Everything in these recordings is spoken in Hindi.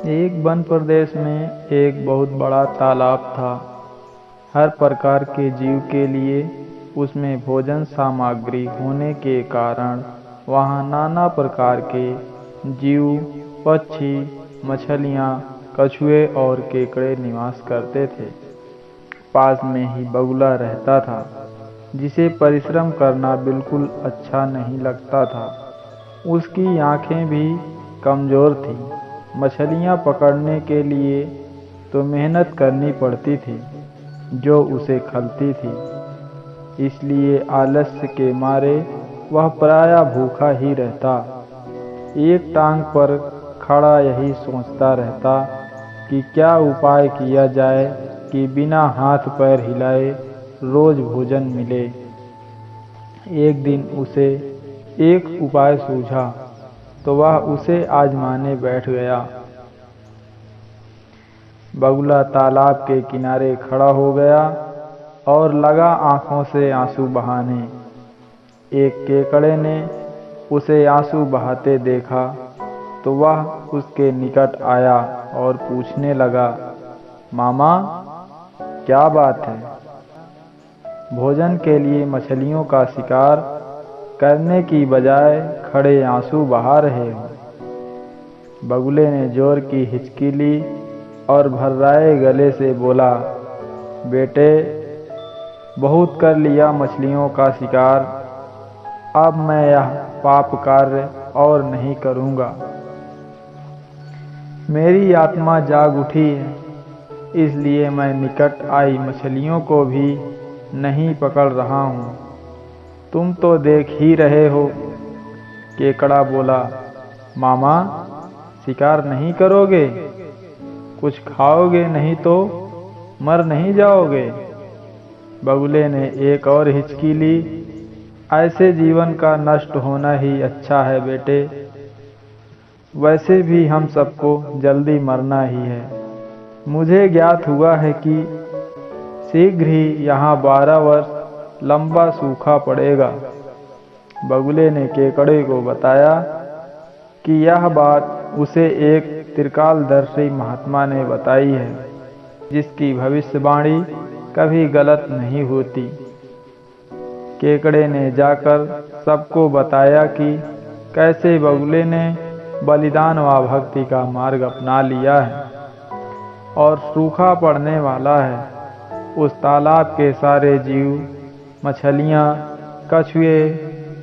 एक वन प्रदेश में एक बहुत बड़ा तालाब था। हर प्रकार के जीव के लिए उसमें भोजन सामग्री होने के कारण वहाँ नाना प्रकार के जीव, पक्षी, मछलियाँ, कछुए और केकड़े निवास करते थे। पास में ही बगुला रहता था, जिसे परिश्रम करना बिल्कुल अच्छा नहीं लगता था। उसकी आंखें भी कमज़ोर थीं। मछलियाँ पकड़ने के लिए तो मेहनत करनी पड़ती थी, जो उसे खलती थी। इसलिए आलस्य के मारे वह प्रायः भूखा ही रहता। एक टांग पर खड़ा यही सोचता रहता कि क्या उपाय किया जाए कि बिना हाथ पैर हिलाए रोज भोजन मिले। एक दिन उसे एक उपाय सूझा, तो वह उसे आजमाने बैठ गया। बगुला तालाब के किनारे खड़ा हो गया और लगा आंखों से आंसू बहाने। एक केकड़े ने उसे आंसू बहाते देखा, तो वह उसके निकट आया और पूछने लगा, मामा, क्या बात है? भोजन के लिए मछलियों का शिकार करने की बजाय खड़े आंसू बहा रहे हो। बगुले ने जोर की हिचकी ली और भर्राए गले से बोला, बेटे, बहुत कर लिया मछलियों का शिकार। अब मैं यह पाप कार्य और नहीं करूँगा। मेरी आत्मा जाग उठी है, इसलिए मैं निकट आई मछलियों को भी नहीं पकड़ रहा हूँ। तुम तो देख ही रहे हो। केकड़ा बोला, मामा, शिकार नहीं करोगे? कुछ खाओगे नहीं तो मर नहीं जाओगे? बगुले ने एक और हिचकी ली। ऐसे जीवन का नष्ट होना ही अच्छा है बेटे। वैसे भी हम सबको जल्दी मरना ही है। मुझे ज्ञात हुआ है कि शीघ्र ही यहाँ 12 वर्ष लंबा सूखा पड़ेगा। बगुले ने केकड़े को बताया कि यह बात उसे एक त्रिकालदर्शी महात्मा ने बताई है, जिसकी भविष्यवाणी कभी गलत नहीं होती। केकड़े ने जाकर सबको बताया कि कैसे बगुले ने बलिदान व भक्ति का मार्ग अपना लिया है और सूखा पड़ने वाला है। उस तालाब के सारे जीव, मछलियाँ, कछुए,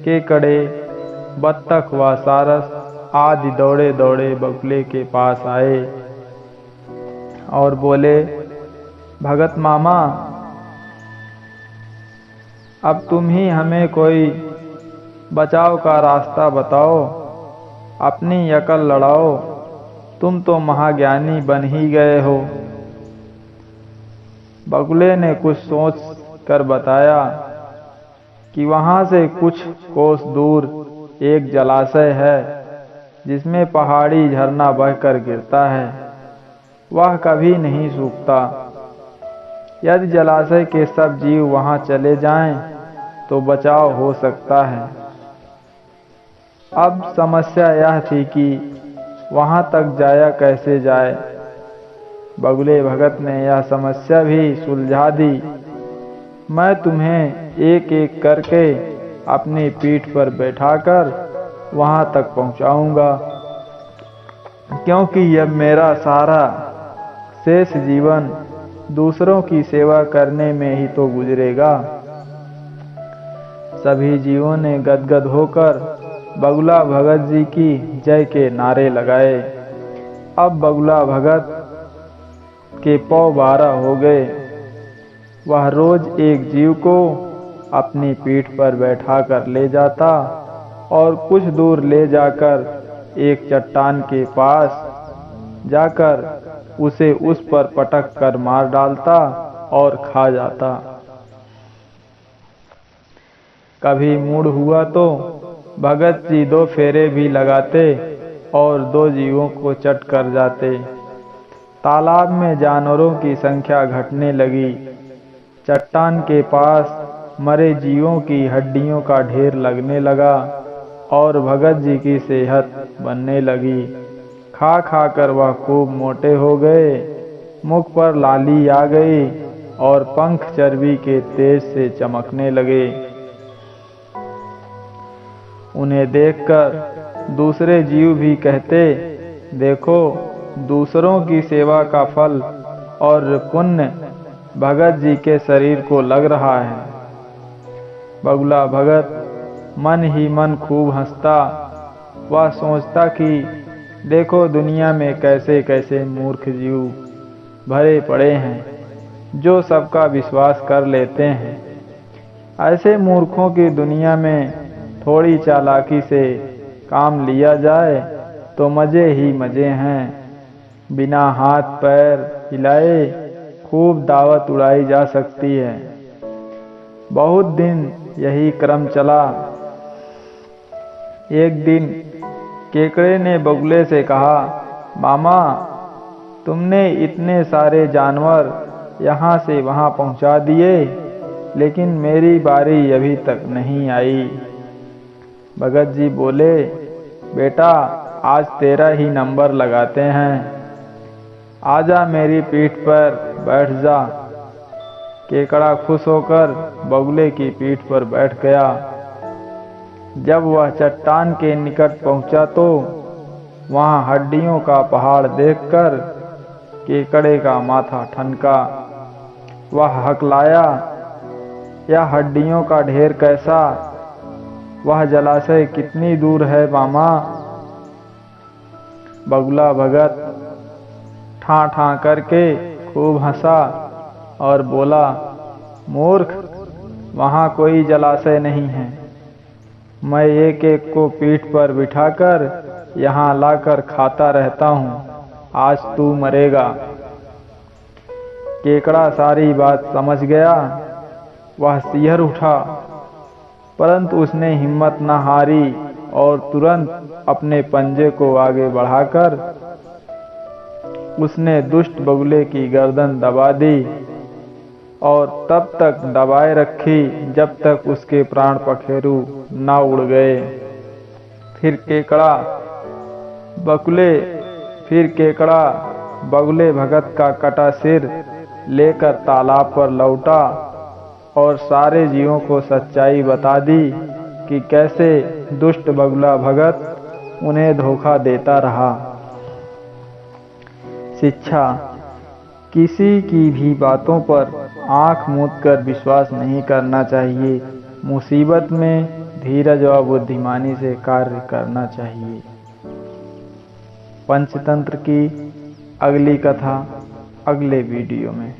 केकड़े, बत्तख व सारस आदि दौड़े दौड़े बगुले के पास आए और बोले, भगत मामा, अब तुम ही हमें कोई बचाव का रास्ता बताओ। अपनी अकल लड़ाओ। तुम तो महाज्ञानी बन ही गए हो। बगुले ने कुछ सोच कर बताया कि वहाँ से कुछ कोस दूर एक जलाशय है, जिसमें पहाड़ी झरना बहकर गिरता है। वह कभी नहीं सूखता। यदि जलाशय के सब जीव वहाँ चले जाएं, तो बचाव हो सकता है। अब समस्या यह थी कि वहाँ तक जाया कैसे जाए। बगुले भगत ने यह समस्या भी सुलझा दी। मैं तुम्हें एक एक करके अपनी पीठ पर बैठाकर वहाँ तक पहुँचाऊँगा, क्योंकि यह मेरा सारा शेष जीवन दूसरों की सेवा करने में ही तो गुजरेगा। सभी जीवों ने गदगद होकर बगुला भगत जी की जय के नारे लगाए। अब बगुला भगत के पौ 12 हो गए। वह रोज एक जीव को अपनी पीठ पर बैठा कर ले जाता और कुछ दूर ले जाकर एक चट्टान के पास जाकर उसे उस पर पटक कर मार डालता और खा जाता। कभी मूड हुआ तो भगत जी 2 फेरे भी लगाते और 2 जीवों को चट कर जाते। तालाब में जानवरों की संख्या घटने लगी। चट्टान के पास मरे जीवों की हड्डियों का ढेर लगने लगा और भगत जी की सेहत बनने लगी। खा खा कर वह खूब मोटे हो गए, मुख पर लाली आ गई और पंख चर्बी के तेज से चमकने लगे। उन्हें देखकर दूसरे जीव भी कहते, देखो, दूसरों की सेवा का फल और पुण्य भगत जी के शरीर को लग रहा है। बगुला भगत मन ही मन खूब हंसता। वह सोचता कि देखो दुनिया में कैसे कैसे मूर्ख जीव भरे पड़े हैं, जो सबका विश्वास कर लेते हैं। ऐसे मूर्खों की दुनिया में थोड़ी चालाकी से काम लिया जाए तो मज़े ही मज़े हैं। बिना हाथ पैर हिलाए खूब दावत उड़ाई जा सकती है। बहुत दिन यही क्रम चला। एक दिन केकड़े ने बगुले से कहा, मामा, तुमने इतने सारे जानवर यहाँ से वहाँ पहुँचा दिए, लेकिन मेरी बारी अभी तक नहीं आई। भगत जी बोले, बेटा, आज तेरा ही नंबर लगाते हैं। आजा मेरी पीठ पर बैठ जा। केकड़ा खुश होकर बगुले की पीठ पर बैठ गया। जब वह चट्टान के निकट पहुंचा तो वहां हड्डियों का पहाड़ देखकर केकड़े का माथा ठनका। वह हकलाया, यह हड्डियों का ढेर कैसा? वह जलाशय कितनी दूर है मामा? बगुला भगत ठां ठां करके खूब हंसा और बोला, मूर्ख, वहाँ कोई जलाशय नहीं है। मैं एक एक को पीठ पर बिठाकर यहाँ लाकर खाता रहता हूँ। आज तू मरेगा। केकड़ा सारी बात समझ गया। वह सिहर उठा, परंतु उसने हिम्मत न हारी और तुरंत अपने पंजे को आगे बढ़ाकर उसने दुष्ट बगुले की गर्दन दबा दी और तब तक दबाए रखी जब तक उसके प्राण पखेरु न उड़ गए। फिर केकड़ा बगुले भगत का कटा सिर लेकर तालाब पर लौटा और सारे जीवों को सच्चाई बता दी कि कैसे दुष्ट बगुला भगत उन्हें धोखा देता रहा। शिक्षा: किसी की भी बातों पर आंख मूंद कर विश्वास नहीं करना चाहिए। मुसीबत में धीरज और बुद्धिमानी से कार्य करना चाहिए। पंचतंत्र की अगली कथा अगले वीडियो में।